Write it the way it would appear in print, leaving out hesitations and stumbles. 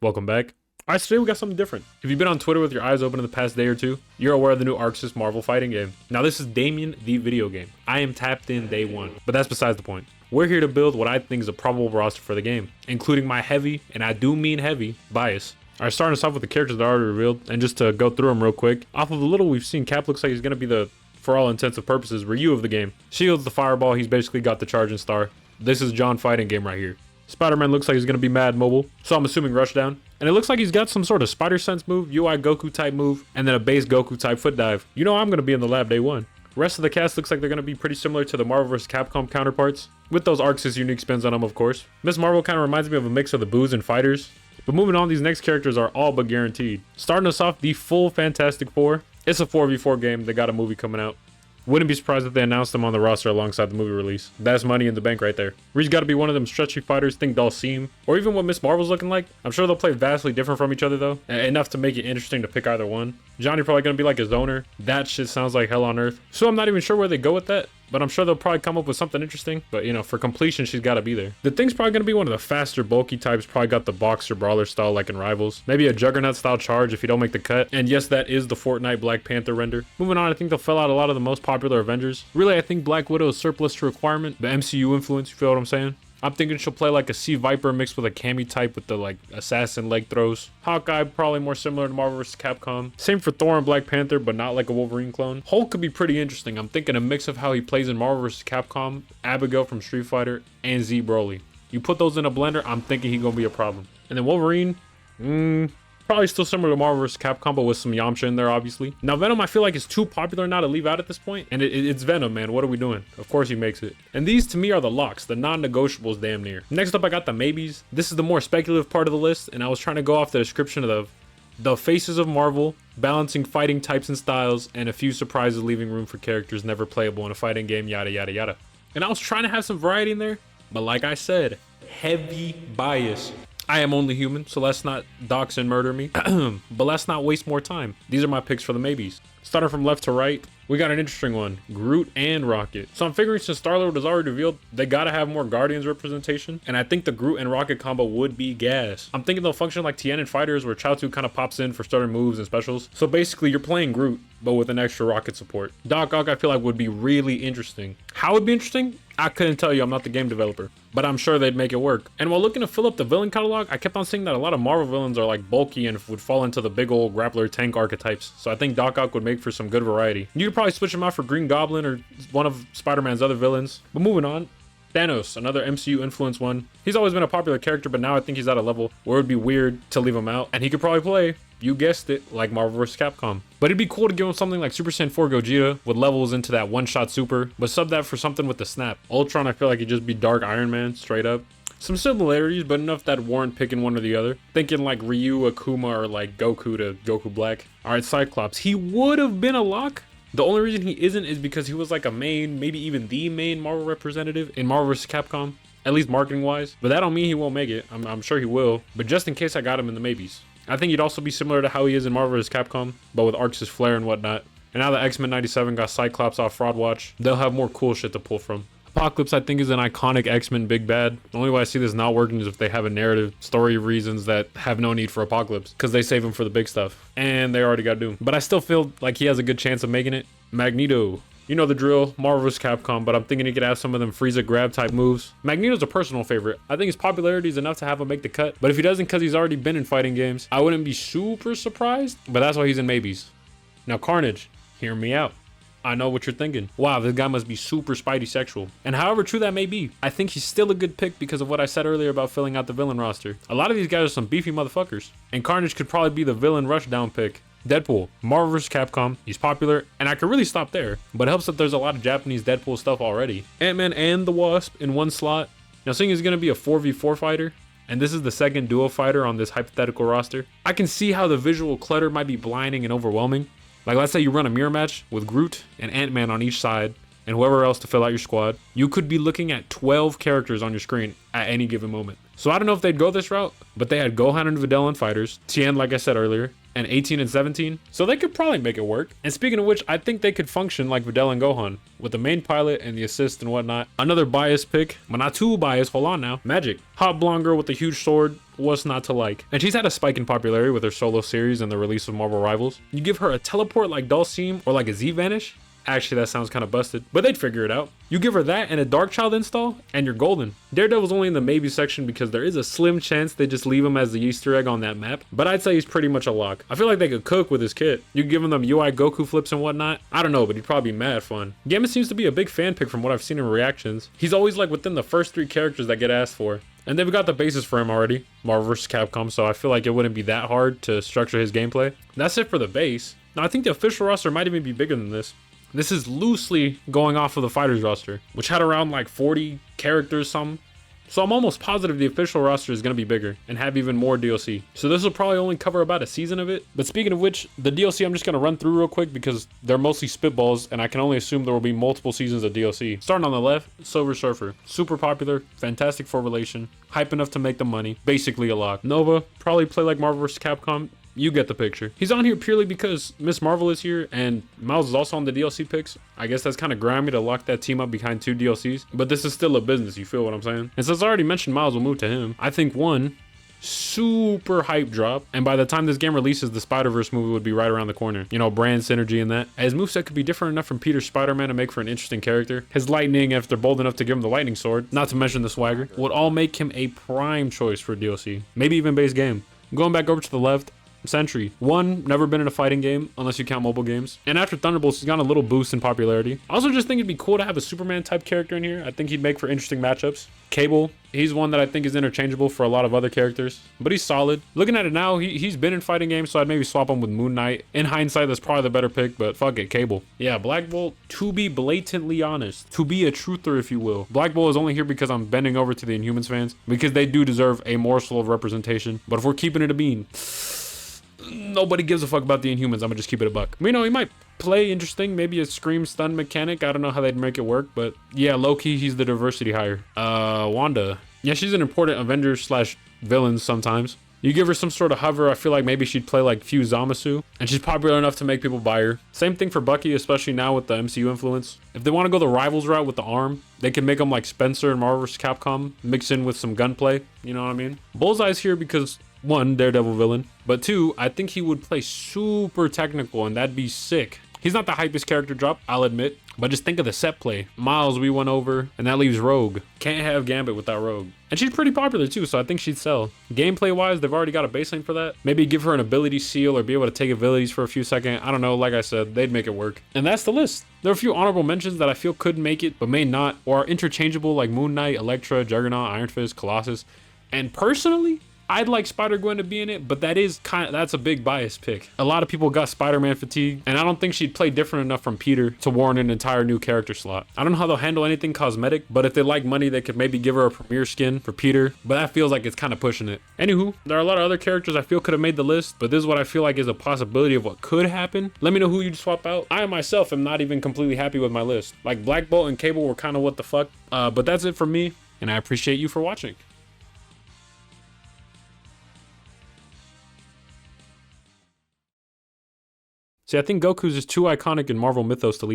Welcome back. Alright, so today we got something different. If you've been on Twitter with your eyes open in the past day or two, you're aware of the new ArcSys Marvel fighting game. Now this is Damien the video game. I am tapped in day one, but that's besides the point. We're here to build what I think is a probable roster for the game, including my heavy, and I do mean heavy, bias. Alright, starting us off with the characters that are already revealed, and just to go through them real quick, off of the little we've seen, Cap looks like he's going to be the, for all intents and purposes, Ryu of the game. Shield's the fireball, he's basically got the charging star. This is John fighting game right here. Spider-Man looks like he's going to be mad mobile, so I'm assuming rushdown. And it looks like he's got some sort of spider sense move, UI Goku type move, and then a base Goku type foot dive. You know I'm going to be in the lab day one. Rest of the cast looks like they're going to be pretty similar to the Marvel vs. Capcom counterparts, with those ArcSys unique spins on them, of course. Miss Marvel kind of reminds me of a mix of the Boos and Fighters. But moving on, these next characters are all but guaranteed. Starting us off, the full Fantastic Four. It's a 4v4 game. They got a movie coming out. Wouldn't be surprised if they announced them on the roster alongside the movie release. That's money in the bank right there. Reed's got to be one of them stretchy fighters, think Dalsim, or even what Miss Marvel's looking like. I'm sure they'll play vastly different from each other though, enough to make it interesting to pick either one. Johnny probably gonna be like his owner. That shit sounds like hell on earth. So I'm not even sure where they go with that, but I'm sure they'll probably come up with something interesting. But you know, for completion, she's got to be there. The thing's probably gonna be one of the faster, bulky types. Probably got the boxer brawler style like in Rivals. Maybe a Juggernaut style charge if you don't make the cut. And yes, that is the Fortnite Black Panther render. Moving on, I think they'll fill out a lot of the most popular Avengers. Really, I think Black Widow is surplus to requirement. The MCU influence, you feel what I'm saying? I'm thinking she'll play like a Sea Viper mixed with a Cammy type with the like assassin leg throws. Hawkeye probably more similar to Marvel vs. Capcom. Same for Thor and Black Panther, but not like a Wolverine clone. Hulk could be pretty interesting. I'm thinking a mix of how he plays in Marvel vs. Capcom, Abigail from Street Fighter, and Z Broly. You put those in a blender, I'm thinking he's gonna be a problem. And then Wolverine, probably still similar to Marvel vs. Capcom, but with some Yamcha in there, obviously. Now, Venom, I feel like is too popular now to leave out at this point. And it's Venom, man. What are we doing? Of course he makes it. And these, to me, are the locks, the non-negotiables damn near. Next up, I got the maybes. This is the more speculative part of the list, and I was trying to go off the description of the faces of Marvel, balancing fighting types and styles, and a few surprises leaving room for characters never playable in a fighting game, yada, yada, yada. And I was trying to have some variety in there, but like I said, heavy bias. I am only human, so let's not dox and murder me. But let's not waste more time. These are my picks for the maybes. Starting from left to right, we got an interesting one, Groot and Rocket. So I'm figuring since Star-Lord was already revealed, they gotta have more Guardians representation. And I think the Groot and Rocket combo would be gas. I'm thinking they'll function like Tien and Fighters where Chaozu kind of pops in for starter moves and specials. So basically you're playing Groot, but with an extra Rocket support. Doc Ock I feel like would be really interesting. How it would be interesting? I couldn't tell you, I'm not the game developer, but I'm sure they'd make it work. And while looking to fill up the villain catalog, I kept on seeing that a lot of Marvel villains are like bulky and would fall into the big old grappler tank archetypes. So I think Doc Ock would make for some good variety. You could probably switch him out for Green Goblin or one of Spider-Man's other villains. But moving on, Thanos, another MCU influence one. He's always been a popular character, but now I think he's at a level where it would be weird to leave him out. And he could probably play, you guessed it, like Marvel vs. Capcom. But it'd be cool to give him something like Super Saiyan 4 Gogeta with levels into that one-shot super, but sub that for something with the snap. Ultron, I feel like he'd just be Dark Iron Man, straight up. Some similarities, but enough that warrant picking one or the other. Thinking like Ryu, Akuma, or like Goku to Goku Black. Alright, Cyclops. He would have been a lock. The only reason he isn't is because he was like a main, maybe even the main Marvel representative in Marvel vs. Capcom, at least marketing wise. But that don't mean he won't make it. I'm sure he will. But just in case, I got him in the maybes. I think he'd also be similar to how he is in Marvel vs. Capcom, but with ArcSys Flare and whatnot. And now that X-Men 97 got Cyclops off Fraud Watch, they'll have more cool shit to pull from. Apocalypse, I think, is an iconic X-Men big bad. The only way I see this not working is if they have a narrative story reasons that have no need for Apocalypse, because they save him for the big stuff. And they already got Doom. But I still feel like he has a good chance of making it. Magneto. You know the drill, Marvel vs. Capcom, but I'm thinking he could have some of them Frieza grab type moves. Magneto's a personal favorite. I think his popularity is enough to have him make the cut, but if he doesn't because he's already been in fighting games, I wouldn't be super surprised, but that's why he's in maybes. Now Carnage, hear me out. I know what you're thinking. Wow, this guy must be super Spidey sexual. And however true that may be, I think he's still a good pick because of what I said earlier about filling out the villain roster. A lot of these guys are some beefy motherfuckers, and Carnage could probably be the villain rushdown pick. Deadpool, Marvel vs. Capcom, he's popular, and I could really stop there, but it helps that there's a lot of Japanese Deadpool stuff already. Ant-Man and the Wasp in one slot. Now seeing he's gonna be a 4v4 fighter, and this is the second duo fighter on this hypothetical roster, I can see how the visual clutter might be blinding and overwhelming. Like let's say you run a mirror match with Groot and Ant-Man on each side, and whoever else to fill out your squad, you could be looking at 12 characters on your screen at any given moment. So I don't know if they'd go this route, but they had Gohan and Videl in fighters, Tien, like I said earlier, and 18 and 17. So they could probably make it work. And speaking of which, I think they could function like Videl and Gohan, with the main pilot and the assist and whatnot. Another biased pick, but not too biased, hold on now. Magic. Hot blonde girl with a huge sword, what's not to like? And she's had a spike in popularity with her solo series and the release of Marvel Rivals. You give her a teleport like Dulcim or like a Z-Vanish, actually that sounds kind of busted, but they'd figure it out. You give her that and a Dark Child install, and you're golden. Daredevil's only in the maybe section because there is a slim chance they just leave him as the Easter egg on that map, but I'd say he's pretty much a lock. I feel like they could cook with his kit. You give him them UI Goku flips and whatnot. I don't know, but he'd probably be mad fun. Gamma seems to be a big fan pick from what I've seen in reactions. He's always like within the first 3 characters that get asked for. And they've got the basis for him already, Marvel vs. Capcom, so I feel like it wouldn't be that hard to structure his gameplay. That's it for the base. Now I think the official roster might even be bigger than this. This is loosely going off of the fighters roster, which had around like 40 characters some. So I'm almost positive the official roster is going to be bigger and have even more DLC. So this will probably only cover about a season of it. But speaking of which, the DLC I'm just going to run through real quick because they're mostly spitballs and I can only assume there will be multiple seasons of DLC. Starting on the left, Silver Surfer. Super popular, fantastic for relation, hype enough to make the money, basically a lock. Nova, probably play like Marvel vs. Capcom. You get the picture. He's on here purely because Miss Marvel is here and Miles is also on the DLC picks. I guess that's kind of grimy to lock that team up behind 2 DLCs, but this is still a business, you feel what I'm saying? And since I already mentioned Miles, we'll move to him. I think one super hype drop, and by the time this game releases, the Spider-Verse movie would be right around the corner. You know, brand synergy in that. His moveset could be different enough from Peter's Spider-Man to make for an interesting character. His lightning, if they're bold enough to give him the lightning sword, not to mention the swagger, would all make him a prime choice for DLC. Maybe even base game. Going back over to the left, Sentry. One, never been in a fighting game unless you count mobile games. And after Thunderbolts, he's got a little boost in popularity. I also just think it'd be cool to have a Superman type character in here. I think he'd make for interesting matchups. Cable, he's one that I think is interchangeable for a lot of other characters, but he's solid. Looking at it now, he's been in fighting games, so I'd maybe swap him with Moon Knight. In hindsight, that's probably the better pick, but fuck it, Cable. Yeah, Black Bolt, to be blatantly honest, to be a truther if you will. Black Bolt is only here because I'm bending over to the Inhumans fans, because they do deserve a morsel of representation. But if we're keeping it a bean, nobody gives a fuck about the Inhumans. I'm gonna just keep it a buck. You know, he might play interesting, maybe a scream stun mechanic. I don't know how they'd make it work, but yeah, low-key, he's the diversity hire. Wanda. Yeah, she's an important Avenger slash villain sometimes. You give her some sort of hover, I feel like maybe she'd play like Fuse Zamasu, and she's popular enough to make people buy her. Same thing for Bucky, especially now with the MCU influence. If they want to go the Rivals route with the arm, they can make them like Spencer and Marvel vs. Capcom, mix in with some gunplay, you know what I mean? Bullseye's here because 1, Daredevil villain, but 2, I think he would play super technical and that'd be sick. He's not the hypest character drop, I'll admit, but just think of the set play. Miles we went over, and that leaves Rogue. Can't have Gambit without Rogue. And she's pretty popular too, so I think she'd sell. Gameplay wise, they've already got a baseline for that. Maybe give her an ability seal or be able to take abilities for a few seconds. I don't know, like I said, they'd make it work. And that's the list. There are a few honorable mentions that I feel could make it, but may not, or are interchangeable like Moon Knight, Elektra, Juggernaut, Iron Fist, Colossus. And personally, I'd like Spider-Gwen to be in it, but that's a big bias pick. A lot of people got Spider-Man fatigue, and I don't think she'd play different enough from Peter to warrant an entire new character slot. I don't know how they'll handle anything cosmetic, but if they like money, they could maybe give her a premiere skin for Peter, but that feels like it's kind of pushing it. Anywho, there are a lot of other characters I feel could have made the list, but this is what I feel like is a possibility of what could happen. Let me know who you'd swap out. I myself am not even completely happy with my list. Like Black Bolt and Cable were kind of what the fuck, but that's it for me, and I appreciate you for watching. See, I think Goku's just too iconic in Marvel mythos to leave